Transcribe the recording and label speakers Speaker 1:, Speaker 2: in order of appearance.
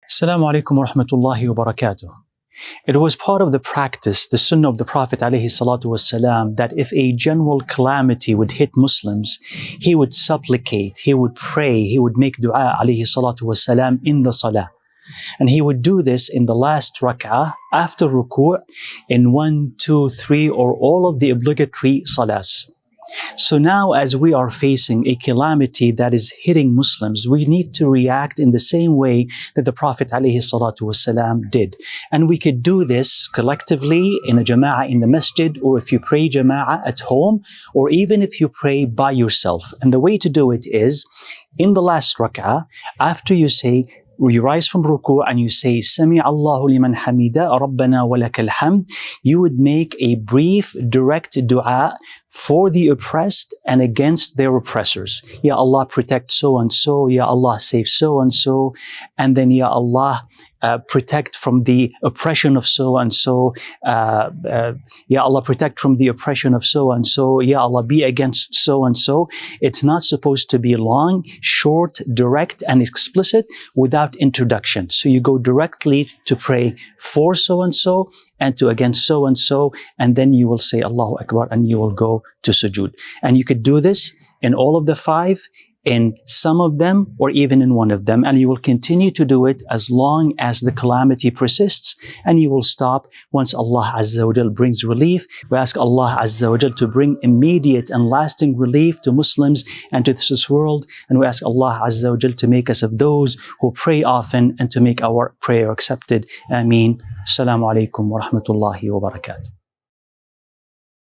Speaker 1: Assalamu alaikum wa rahmatullahi wa barakatuh. It was part of the practice, the sunnah of the Prophet ﷺ, that if a general calamity would hit Muslims, he would supplicate, he would pray, he would make dua ﷺ in the salah. And he would do this in the last rak'ah, after ruku', in 1, 2, 3, or all of the obligatory salahs. So now, as we are facing a calamity that is hitting Muslims, we need to react in the same way that the Prophet ﷺ did. And we could do this collectively in a jama'ah in the masjid, or if you pray jama'ah at home, or even if you pray by yourself. And the way to do it is, in the last rak'ah, after you rise from ruku' and you say, Sami Allahu liman hamida, Rabbana wa lakal hamd, you would make a brief, direct dua for the oppressed and against their oppressors. Ya Allah, protect so and so. Ya Allah, save so and so. And then, Ya Allah, protect from the oppression of so and so. Ya Allah, protect from the oppression of so and so. Ya Allah, be against so and so. It's not supposed to be long, short, direct, and explicit without introduction. So you go directly to pray for so and so and to against so and then you will say Allahu Akbar and you will go to sujood. And you could do this in all of the 5, in some of them, or even in one of them. And you will continue to do it as long as the calamity persists, and you will stop once Allah Azza wa Jal brings relief. We ask Allah Azza wa Jal to bring immediate and lasting relief to Muslims and to this world. And we ask Allah Azza wa Jal to make us of those who pray often and to make our prayer accepted. Ameen. Assalamu alaikum wa rahmatullahi wa barakatuh.